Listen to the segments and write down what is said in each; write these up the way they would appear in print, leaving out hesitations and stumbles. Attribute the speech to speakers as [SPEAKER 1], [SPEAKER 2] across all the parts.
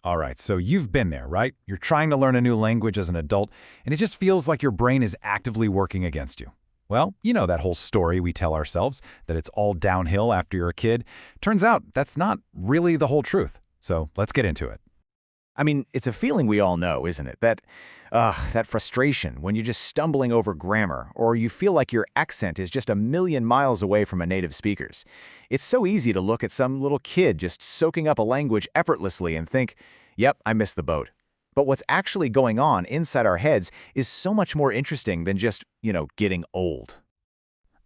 [SPEAKER 1] All right, so you've been there, right? You're trying to learn a new language as an adult, and it just feels like your brain is actively working against you. Well, you know that whole story we tell ourselves, that it's all downhill after you're a kid. Turns out that's not really the whole truth. So let's get into it.
[SPEAKER 2] I mean, it's a feeling we all know, isn't it? That frustration when you're just stumbling over grammar, or you feel like your accent is just a million miles away from a native speaker's. It's so easy to look at some little kid just soaking up a language effortlessly and think, yep, I missed the boat. But what's actually going on inside our heads is so much more interesting than just, getting old.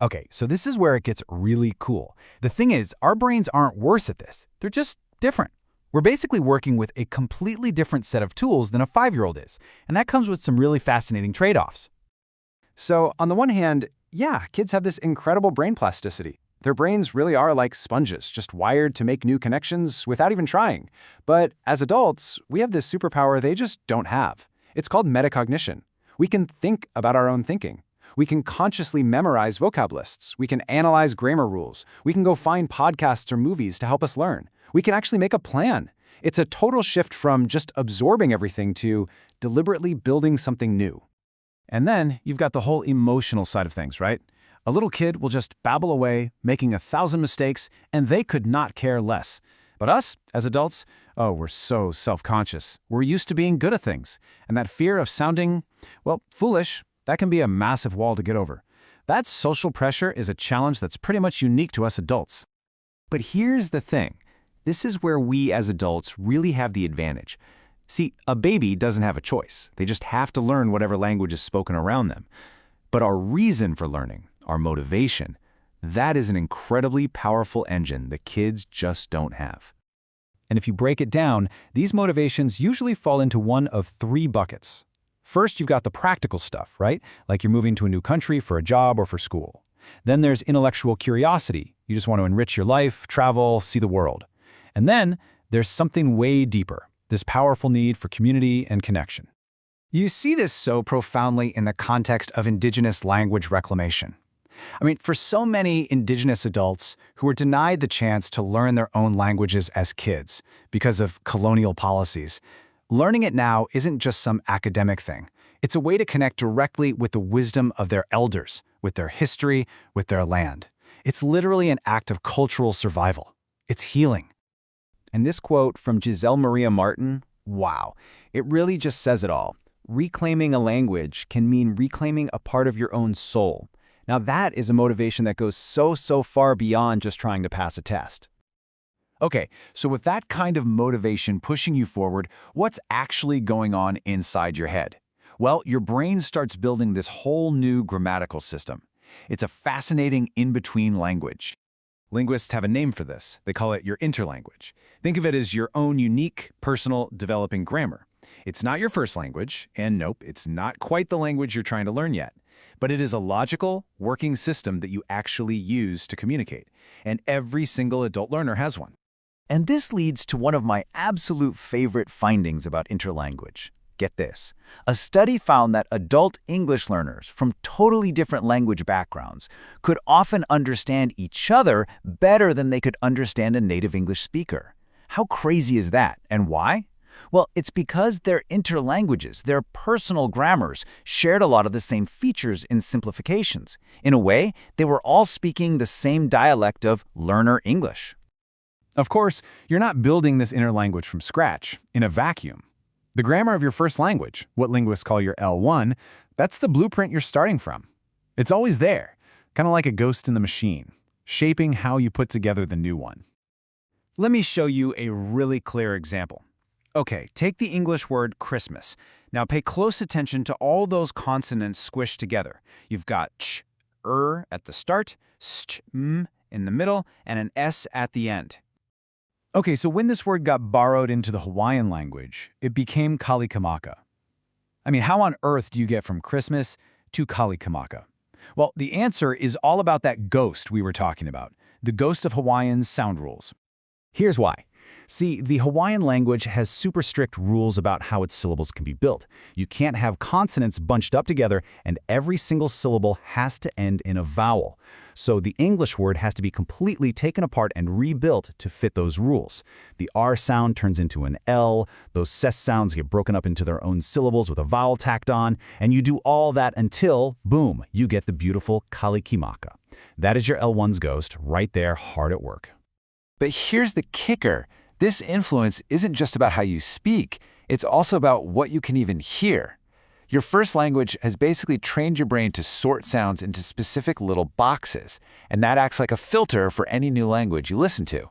[SPEAKER 3] Okay, so this is where it gets really cool. The thing is, our brains aren't worse at this. They're just different. We're basically working with a completely different set of tools than a 5-year-old is, and that comes with some really fascinating trade-offs.
[SPEAKER 4] So on the one hand, yeah, kids have this incredible brain plasticity. Their brains really are like sponges, just wired to make new connections without even trying. But as adults, we have this superpower they just don't have. It's called metacognition. We can think about our own thinking. We can consciously memorize vocab lists. We can analyze grammar rules. We can go find podcasts or movies to help us learn. We can actually make a plan. It's a total shift from just absorbing everything to deliberately building something new.
[SPEAKER 5] And then you've got the whole emotional side of things, right? A little kid will just babble away, making 1,000 mistakes, and they could not care less. But us, as adults, we're so self-conscious. We're used to being good at things. And that fear of sounding, foolish, that can be a massive wall to get over. That social pressure is a challenge that's pretty much unique to us adults.
[SPEAKER 3] But here's the thing. This is where we as adults really have the advantage. See, a baby doesn't have a choice. They just have to learn whatever language is spoken around them. But our reason for learning, our motivation, that is an incredibly powerful engine that kids just don't have. And if you break it down, these motivations usually fall into one of 3 buckets. First, you've got the practical stuff, right? Like you're moving to a new country for a job or for school. Then there's intellectual curiosity. You just want to enrich your life, travel, see the world. And then there's something way deeper, this powerful need for community and connection.
[SPEAKER 6] You see this so profoundly in the context of indigenous language reclamation. I mean, for so many indigenous adults who were denied the chance to learn their own languages as kids because of colonial policies, learning it now isn't just some academic thing. It's a way to connect directly with the wisdom of their elders, with their history, with their land. It's literally an act of cultural survival. It's healing.
[SPEAKER 3] And this quote from Giselle Maria Martin, wow, it really just says it all. Reclaiming a language can mean reclaiming a part of your own soul. Now that is a motivation that goes so far beyond just trying to pass a test.
[SPEAKER 2] Okay, so with that kind of motivation pushing you forward, what's actually going on inside your head? Well, your brain starts building this whole new grammatical system. It's a fascinating in-between language. Linguists have a name for this. They call it your interlanguage. Think of it as your own unique, personal, developing grammar. It's not your first language, and nope, it's not quite the language you're trying to learn yet. But it is a logical, working system that you actually use to communicate. And every single adult learner has one.
[SPEAKER 3] And this leads to one of my absolute favorite findings about interlanguage. Get this. A study found that adult English learners from totally different language backgrounds could often understand each other better than they could understand a native English speaker. How crazy is that, and why? Well, it's because their interlanguages, their personal grammars, shared a lot of the same features and simplifications. In a way, they were all speaking the same dialect of learner English.
[SPEAKER 5] Of course, you're not building this interlanguage from scratch, in a vacuum. The grammar of your first language, what linguists call your L1, that's the blueprint you're starting from. It's always there, kind of like a ghost in the machine, shaping how you put together the new one.
[SPEAKER 6] Let me show you a really clear example. Okay, take the English word Christmas. Now pay close attention to all those consonants squished together. You've got ch, at the start, st, in the middle, and an s at the end. Okay, so when this word got borrowed into the Hawaiian language, it became Kalikamaka. I mean, how on earth do you get from Christmas to Kalikamaka? Well, the answer is all about that ghost we were talking about, the ghost of Hawaiian sound rules. Here's why. See, the Hawaiian language has super strict rules about how its syllables can be built. You can't have consonants bunched up together, and every single syllable has to end in a vowel. So the English word has to be completely taken apart and rebuilt to fit those rules. The R sound turns into an L, those ses sounds get broken up into their own syllables with a vowel tacked on, and you do all that until, boom, you get the beautiful kalikimaka. That is your L1's ghost, right there, hard at work.
[SPEAKER 2] But here's the kicker. This influence isn't just about how you speak, it's also about what you can even hear. Your first language has basically trained your brain to sort sounds into specific little boxes, and that acts like a filter for any new language you listen to.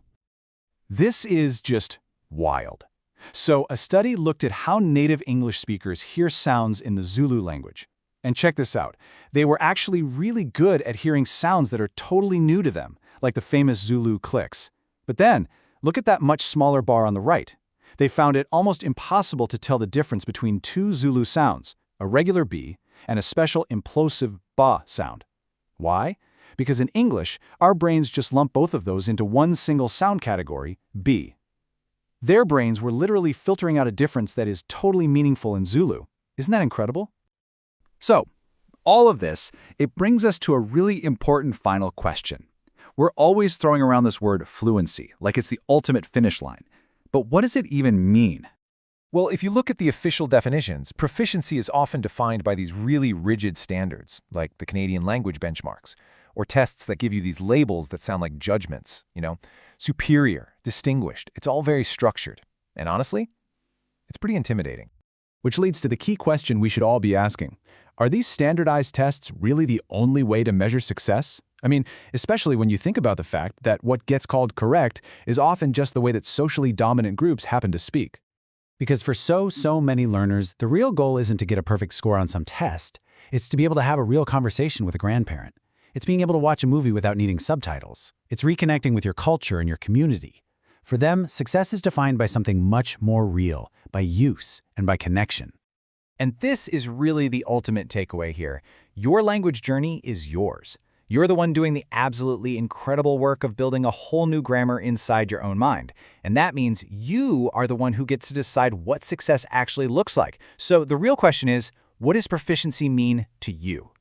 [SPEAKER 6] This is just wild. So a study looked at how native English speakers hear sounds in the Zulu language. And check this out. They were actually really good at hearing sounds that are totally new to them, like the famous Zulu clicks. But then, look at that much smaller bar on the right. They found it almost impossible to tell the difference between two Zulu sounds, a regular B and a special implosive ba sound. Why? Because in English, our brains just lump both of those into one single sound category, B. Their brains were literally filtering out a difference that is totally meaningful in Zulu. Isn't that incredible?
[SPEAKER 2] So, all of this, it brings us to a really important final question. We're always throwing around this word fluency, like it's the ultimate finish line. But what does it even mean?
[SPEAKER 7] Well, if you look at the official definitions, proficiency is often defined by these really rigid standards, like the Canadian language benchmarks, or tests that give you these labels that sound like judgments, superior, distinguished. It's all very structured. And honestly, it's pretty intimidating.
[SPEAKER 5] Which leads to the key question we should all be asking. Are these standardized tests really the only way to measure success? I mean, especially when you think about the fact that what gets called correct is often just the way that socially dominant groups happen to speak.
[SPEAKER 6] Because for so many learners, the real goal isn't to get a perfect score on some test. It's to be able to have a real conversation with a grandparent. It's being able to watch a movie without needing subtitles. It's reconnecting with your culture and your community. For them, success is defined by something much more real, by use and by connection.
[SPEAKER 1] And this is really the ultimate takeaway here. Your language journey is yours. You're the one doing the absolutely incredible work of building a whole new grammar inside your own mind. And that means you are the one who gets to decide what success actually looks like. So the real question is, what does proficiency mean to you?